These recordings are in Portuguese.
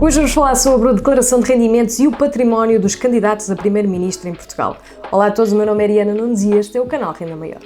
Hoje vamos falar sobre a declaração de rendimentos e o património dos candidatos a primeiro-ministro em Portugal. Olá a todos, o meu nome é Ariana Nunes e este é o canal Renda Maior.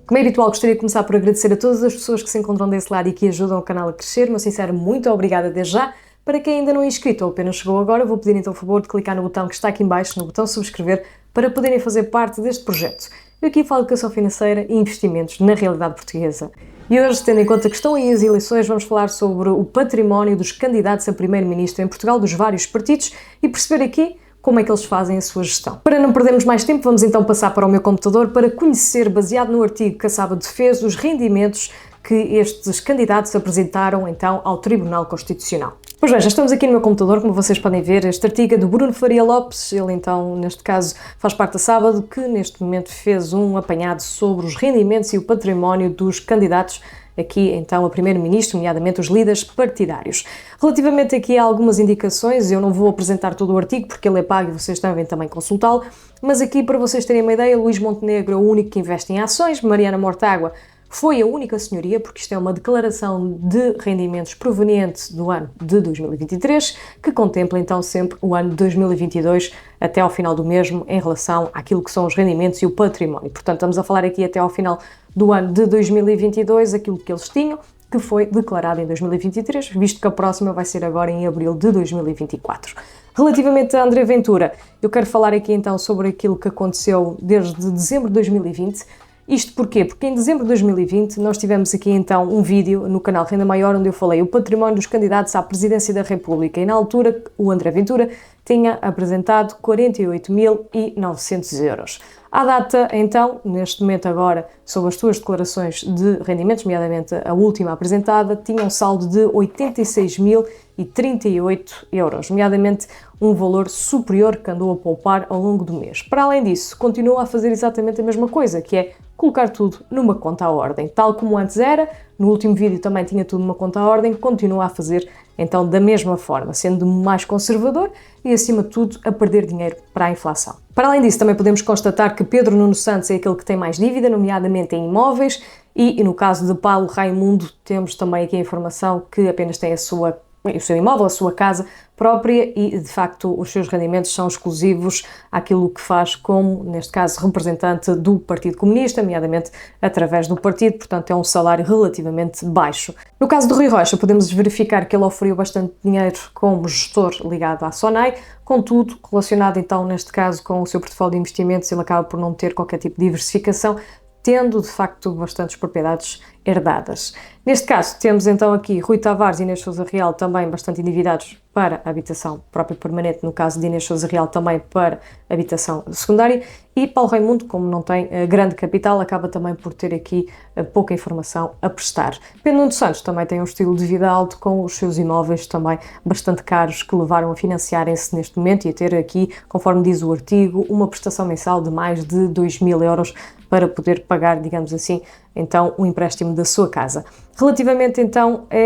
Como é habitual, gostaria de começar por agradecer a todas as pessoas que se encontram desse lado e que ajudam o canal a crescer. Meu sincero muito obrigada desde já. Para quem ainda não é inscrito ou apenas chegou agora, vou pedir então o favor de clicar no botão que está aqui em baixo, no botão subscrever, para poderem fazer parte deste projeto. Eu aqui falo de educação financeira e investimentos na realidade portuguesa. E hoje, tendo em conta que estão aí as eleições, vamos falar sobre o património dos candidatos a primeiro-ministro em Portugal, dos vários partidos, e perceber aqui como é que eles fazem a sua gestão. Para não perdermos mais tempo, vamos então passar para o meu computador para conhecer, baseado no artigo que a Sábado fez, os rendimentos que estes candidatos apresentaram então ao Tribunal Constitucional. Pois bem, já estamos aqui no meu computador, como vocês podem ver, este artigo é do Bruno Faria Lopes, ele então, neste caso, faz parte da Sábado, que neste momento fez um apanhado sobre os rendimentos e o património dos candidatos aqui então a primeiro-ministro, nomeadamente os líderes partidários. Relativamente aqui a algumas indicações, eu não vou apresentar todo o artigo porque ele é pago e vocês devem também consultá-lo, mas aqui para vocês terem uma ideia, Luís Montenegro é o único que investe em ações, Mariana Mortágua foi a única senhoria, porque isto é uma declaração de rendimentos proveniente do ano de 2023, que contempla então sempre o ano de 2022 até ao final do mesmo em relação àquilo que são os rendimentos e o património. Portanto, estamos a falar aqui até ao final do ano de 2022, aquilo que eles tinham, que foi declarado em 2023, visto que a próxima vai ser agora em abril de 2024. Relativamente a André Ventura, eu quero falar aqui então sobre aquilo que aconteceu desde dezembro de 2020. Isto porquê? Porque em dezembro de 2020 nós tivemos aqui então um vídeo no canal Renda Maior onde eu falei o património dos candidatos à presidência da República e na altura o André Ventura tinha apresentado 48.900 euros. À data, então, neste momento agora, sob as suas declarações de rendimentos, nomeadamente a última apresentada, tinha um saldo de 86.038 euros, nomeadamente um valor superior que andou a poupar ao longo do mês. Para além disso, continua a fazer exatamente a mesma coisa, que é colocar tudo numa conta à ordem, tal como antes era. No último vídeo também tinha tudo numa conta à ordem, continua a fazer então da mesma forma, sendo mais conservador e acima de tudo a perder dinheiro para a inflação. Para além disso, também podemos constatar que Pedro Nuno Santos é aquele que tem mais dívida, nomeadamente em imóveis, e no caso de Paulo Raimundo temos também aqui a informação que apenas tem o seu imóvel, a sua casa própria e, de facto, os seus rendimentos são exclusivos àquilo que faz como, neste caso, representante do Partido Comunista, nomeadamente através do partido, portanto é um salário relativamente baixo. No caso do Rui Rocha, podemos verificar que ele oferiu bastante dinheiro como gestor ligado à SONAI, contudo, relacionado então, neste caso, com o seu portfólio de investimentos, ele acaba por não ter qualquer tipo de diversificação, tendo, de facto, bastantes propriedades herdadas. Neste caso, temos então aqui Rui Tavares e Inês Sousa Real também bastante endividados para a habitação própria permanente, no caso de Inês Sousa Real também para habitação secundária, e Paulo Raimundo, como não tem grande capital, acaba também por ter aqui pouca informação a prestar. Pedro Nuno Santos também tem um estilo de vida alto, com os seus imóveis também bastante caros, que levaram a financiarem-se neste momento e a ter aqui, conforme diz o artigo, uma prestação mensal de mais de 2.000 euros para poder pagar, digamos assim, então o empréstimo da sua casa. Relativamente então a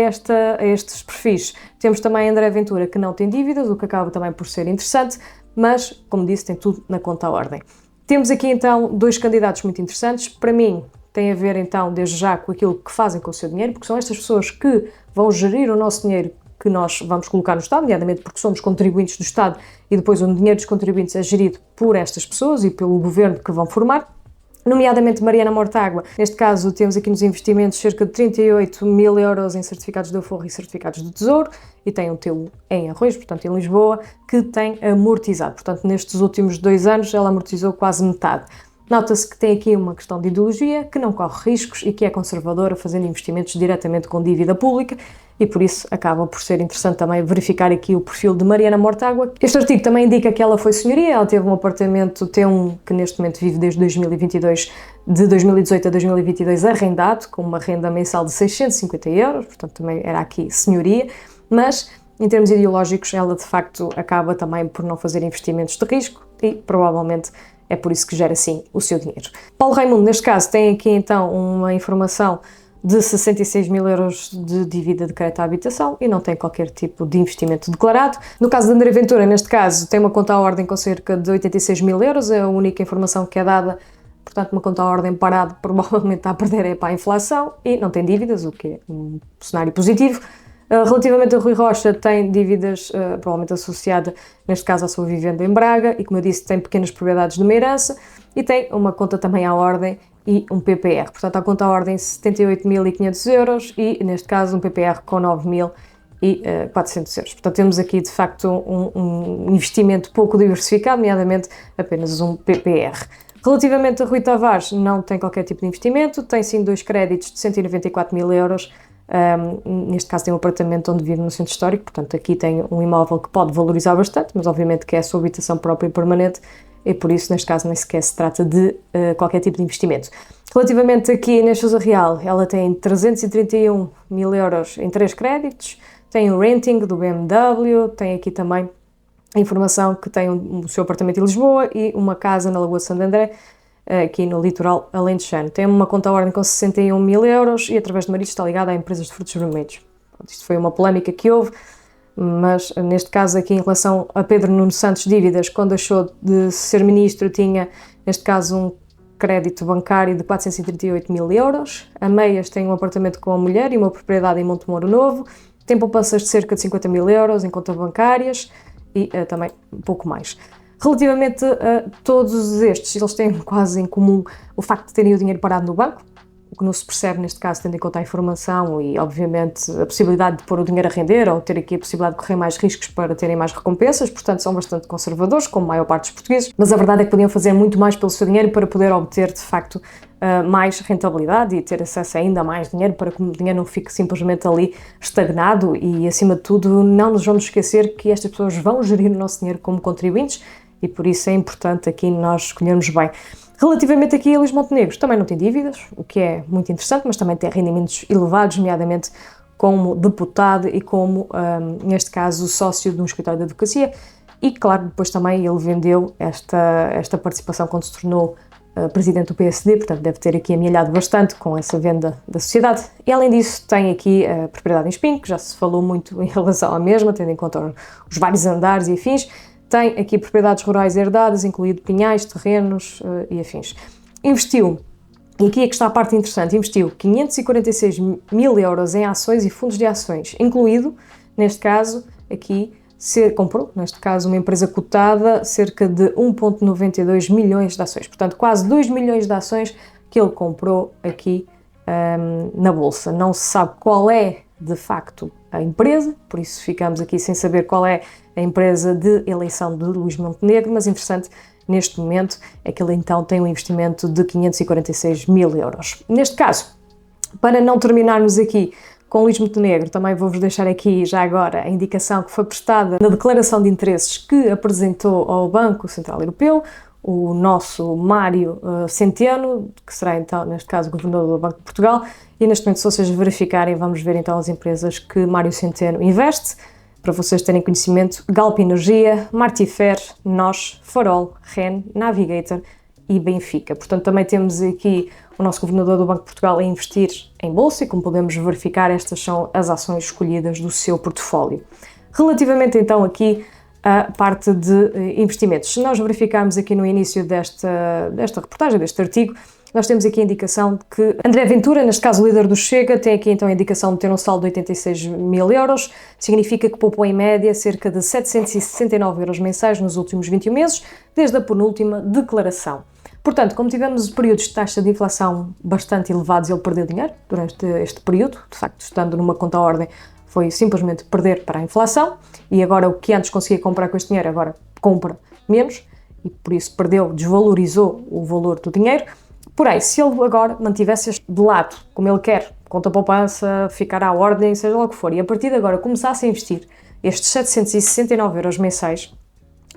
estes perfis, temos também André Ventura, que não tem dívidas, o que acaba também por ser interessante, mas, como disse, tem tudo na conta à ordem. Temos aqui então dois candidatos muito interessantes, para mim tem a ver então desde já com aquilo que fazem com o seu dinheiro, porque são estas pessoas que vão gerir o nosso dinheiro que nós vamos colocar no Estado, nomeadamente porque somos contribuintes do Estado e depois o dinheiro dos contribuintes é gerido por estas pessoas e pelo governo que vão formar. Nomeadamente Mariana Mortágua. Neste caso temos aqui nos investimentos cerca de 38.000 euros em certificados de aforro e certificados de tesouro e tem um teu em Arroios, portanto em Lisboa, que tem amortizado. Portanto, nestes últimos 2 anos ela amortizou quase metade. Nota-se que tem aqui uma questão de ideologia, que não corre riscos e que é conservadora, fazendo investimentos diretamente com dívida pública, e por isso acaba por ser interessante também verificar aqui o perfil de Mariana Mortágua. Este artigo também indica que ela foi senhoria, ela teve um apartamento T1 que neste momento vive desde 2022, de 2018 a 2022 arrendado, com uma renda mensal de 650 euros, portanto também era aqui senhoria, mas em termos ideológicos ela de facto acaba também por não fazer investimentos de risco e provavelmente é por isso que gera assim o seu dinheiro. Paulo Raimundo, neste caso, tem aqui então uma informação de 66 mil euros de dívida de crédito à habitação e não tem qualquer tipo de investimento declarado. No caso de André Ventura, neste caso, tem uma conta à ordem com cerca de 86 mil euros, é a única informação que é dada, portanto uma conta à ordem parada provavelmente está a perder é para a inflação e não tem dívidas, o que é um cenário positivo. Relativamente a Rui Rocha, tem dívidas provavelmente associada, neste caso, à sua vivenda em Braga e, como eu disse, tem pequenas propriedades de uma herança e tem uma conta também à ordem e um PPR. Portanto, a conta à ordem 78.500 euros e, neste caso, um PPR com 9.400 euros. Portanto, temos aqui, de facto, um investimento pouco diversificado, nomeadamente apenas um PPR. Relativamente a Rui Tavares, não tem qualquer tipo de investimento, tem sim 2 créditos de 194 mil euros. Neste caso tem um apartamento onde vive no centro histórico, portanto aqui tem um imóvel que pode valorizar bastante, mas obviamente que é a sua habitação própria e permanente e por isso neste caso nem sequer se trata de qualquer tipo de investimento. Relativamente aqui na Sousa Real, ela tem 331 mil euros em 3 créditos, tem o renting do BMW, tem aqui também a informação que tem o seu apartamento em Lisboa e uma casa na Lagoa de Santo André, aqui no litoral alentejano. Tem uma conta à ordem com 61 mil euros e através de marido está ligada a empresas de frutos vermelhos. Isto foi uma polémica que houve, mas neste caso aqui em relação a Pedro Nuno Santos dívidas, quando deixou de ser ministro tinha neste caso um crédito bancário de 438 mil euros. A Meias tem um apartamento com a mulher e uma propriedade em Montemoro Novo, tem poupanças de cerca de 50 mil euros em contas bancárias e também um pouco mais. Relativamente a todos estes, eles têm quase em comum o facto de terem o dinheiro parado no banco, o que não se percebe neste caso, tendo em conta a informação e, obviamente, a possibilidade de pôr o dinheiro a render ou ter aqui a possibilidade de correr mais riscos para terem mais recompensas, portanto são bastante conservadores, como a maior parte dos portugueses, mas a verdade é que podiam fazer muito mais pelo seu dinheiro para poder obter, de facto, mais rentabilidade e ter acesso a ainda mais dinheiro para que o dinheiro não fique simplesmente ali estagnado e, acima de tudo, não nos vamos esquecer que estas pessoas vão gerir o nosso dinheiro como contribuintes e por isso é importante aqui nós escolhermos bem. Relativamente aqui a Luís Montenegro, também não tem dívidas, o que é muito interessante, mas também tem rendimentos elevados, nomeadamente como deputado e como, neste caso, sócio de um escritório de advocacia. E, claro, depois também ele vendeu esta participação quando se tornou presidente do PSD, portanto deve ter aqui amealhado bastante com essa venda da sociedade. E, além disso, tem aqui a propriedade em Espinho, que já se falou muito em relação à mesma, tendo em conta os vários andares e afins. Tem aqui propriedades rurais herdadas, incluindo pinhais, terrenos e afins. Investiu, e aqui é que está a parte interessante, investiu 546 mil euros em ações e fundos de ações, incluído, neste caso, aqui, comprou, neste caso, uma empresa cotada, cerca de 1,92 milhões de ações. Portanto, quase 2 milhões de ações que ele comprou aqui na Bolsa. Não se sabe qual é, de facto, a empresa, por isso ficamos aqui sem saber qual é a empresa de eleição de Luís Montenegro, mas interessante neste momento é que ele então tem um investimento de 546 mil euros. Neste caso, para não terminarmos aqui com Luís Montenegro, também vou-vos deixar aqui já agora a indicação que foi prestada na declaração de interesses que apresentou ao Banco Central Europeu, o nosso Mário Centeno, que será então, neste caso, governador do Banco de Portugal, e neste momento, se vocês verificarem, vamos ver então as empresas que Mário Centeno investe, para vocês terem conhecimento: Galp Energia, Martifer, NOS, Farol, REN, Navigator e Benfica. Portanto, também temos aqui o nosso governador do Banco de Portugal a investir em bolsa e, como podemos verificar, estas são as ações escolhidas do seu portfólio. Relativamente então aqui à parte de investimentos, se nós verificarmos aqui no início desta reportagem, deste artigo, nós temos aqui a indicação de que André Ventura, neste caso o líder do Chega, tem aqui então a indicação de ter um saldo de 86 mil euros, significa que poupou em média cerca de 769 euros mensais nos últimos 21 meses, desde a penúltima declaração. Portanto, como tivemos períodos de taxa de inflação bastante elevados, ele perdeu dinheiro durante este período, de facto, estando numa conta à ordem, foi simplesmente perder para a inflação, e agora o que antes conseguia comprar com este dinheiro, agora compra menos. e por isso desvalorizou o valor do dinheiro. Porém, se ele agora mantivesse este de lado, como ele quer, conta poupança, ficar à ordem, seja lá o que for, e a partir de agora começasse a investir estes 769 euros mensais,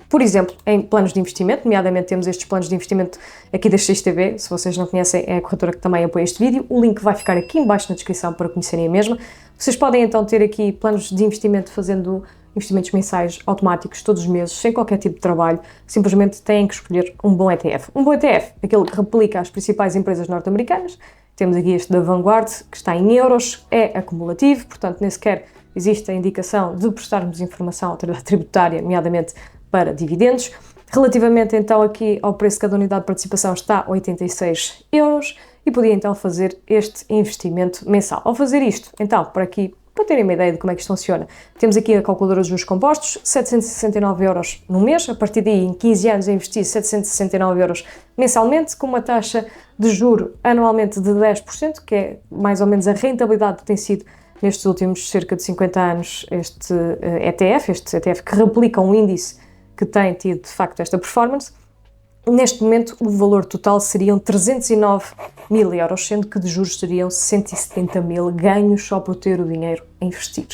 por exemplo, em planos de investimento, nomeadamente temos estes planos de investimento aqui da XTB, se vocês não conhecem, é a corretora que também apoia este vídeo, o link vai ficar aqui em baixo na descrição para conhecerem a mesma. Vocês podem então ter aqui planos de investimento fazendo investimentos mensais automáticos todos os meses, sem qualquer tipo de trabalho, simplesmente têm que escolher um bom ETF. Um bom ETF, aquele que replica as principais empresas norte-americanas, temos aqui este da Vanguard, que está em euros, é acumulativo, portanto nem sequer existe a indicação de prestarmos informação à autoridade tributária, nomeadamente para dividendos. Relativamente então aqui ao preço de cada unidade de participação está a 86 euros e podia então fazer este investimento mensal. Ao fazer isto, então, para terem uma ideia de como é que isto funciona, temos aqui a calculadora dos juros compostos, 769 euros no mês, a partir daí em 15 anos a investir 769 euros mensalmente, com uma taxa de juro anualmente de 10%, que é mais ou menos a rentabilidade que tem sido nestes últimos cerca de 50 anos este ETF que replica um índice que tem tido de facto esta performance. Neste momento o valor total seriam 309 mil euros, sendo que de juros seriam 170 mil ganhos só por ter o dinheiro a investir.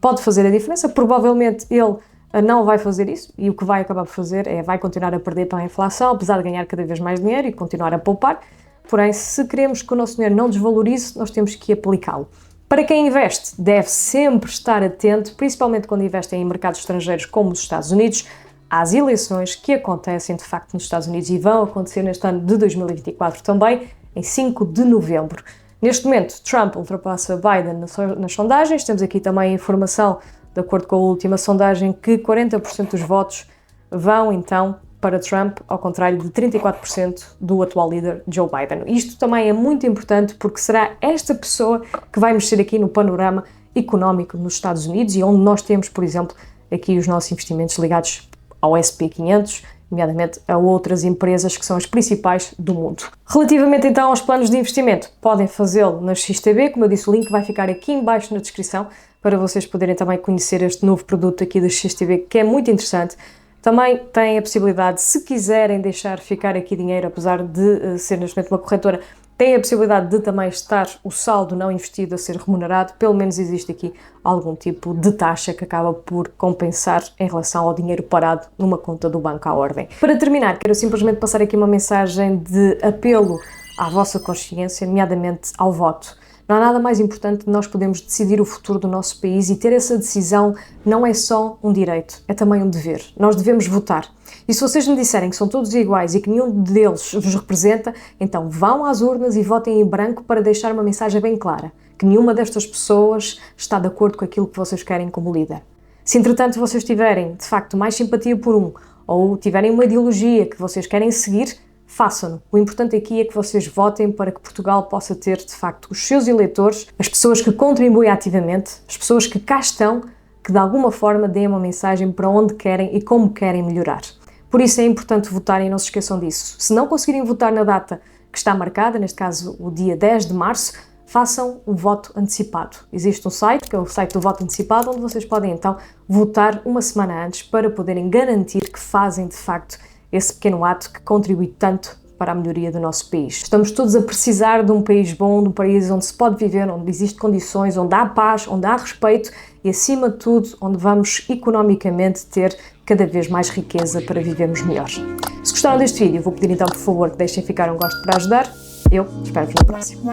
Pode fazer a diferença, provavelmente ele não vai fazer isso e o que vai acabar por fazer vai continuar a perder para a inflação, apesar de ganhar cada vez mais dinheiro e continuar a poupar. Porém, se queremos que o nosso dinheiro não desvalorize, nós temos que aplicá-lo. Para quem investe, deve sempre estar atento, principalmente quando investe em mercados estrangeiros como os Estados Unidos, às eleições que acontecem de facto nos Estados Unidos e vão acontecer neste ano de 2024 também, em 5 de novembro. Neste momento, Trump ultrapassa Biden nas sondagens. Temos aqui também a informação, de acordo com a última sondagem, que 40% dos votos vão então para Trump, ao contrário de 34% do atual líder Joe Biden. Isto também é muito importante porque será esta pessoa que vai mexer aqui no panorama económico nos Estados Unidos e onde nós temos, por exemplo, aqui os nossos investimentos ligados ao S&P 500, nomeadamente a outras empresas que são as principais do mundo. Relativamente então aos planos de investimento, podem fazê-lo na XTB, como eu disse, o link vai ficar aqui em baixo na descrição para vocês poderem também conhecer este novo produto aqui da XTB, que é muito interessante. Também têm a possibilidade, se quiserem deixar ficar aqui dinheiro, apesar de ser neste momento uma corretora, têm a possibilidade de também estar o saldo não investido a ser remunerado, pelo menos existe aqui algum tipo de taxa que acaba por compensar em relação ao dinheiro parado numa conta do banco à ordem. Para terminar, quero simplesmente passar aqui uma mensagem de apelo à vossa consciência, nomeadamente ao voto. Não há nada mais importante de nós podermos decidir o futuro do nosso país e ter essa decisão não é só um direito, é também um dever. Nós devemos votar. E se vocês me disserem que são todos iguais e que nenhum deles vos representa, então vão às urnas e votem em branco para deixar uma mensagem bem clara, que nenhuma destas pessoas está de acordo com aquilo que vocês querem como líder. Se entretanto vocês tiverem de facto mais simpatia por um ou tiverem uma ideologia que vocês querem seguir, façam-no. O importante aqui é que vocês votem para que Portugal possa ter, de facto, os seus eleitores, as pessoas que contribuem ativamente, as pessoas que cá estão, que de alguma forma deem uma mensagem para onde querem e como querem melhorar. Por isso é importante votarem e não se esqueçam disso. Se não conseguirem votar na data que está marcada, neste caso o dia 10 de março, façam um voto antecipado. Existe um site, que é o site do voto antecipado, onde vocês podem então votar uma semana antes para poderem garantir que fazem, de facto, esse pequeno ato que contribui tanto para a melhoria do nosso país. Estamos todos a precisar de um país bom, de um país onde se pode viver, onde existem condições, onde há paz, onde há respeito e, acima de tudo, onde vamos economicamente ter cada vez mais riqueza para vivermos melhor. Se gostaram deste vídeo, vou pedir então, por favor, que deixem ficar um gosto para ajudar. Eu espero-vos no próximo.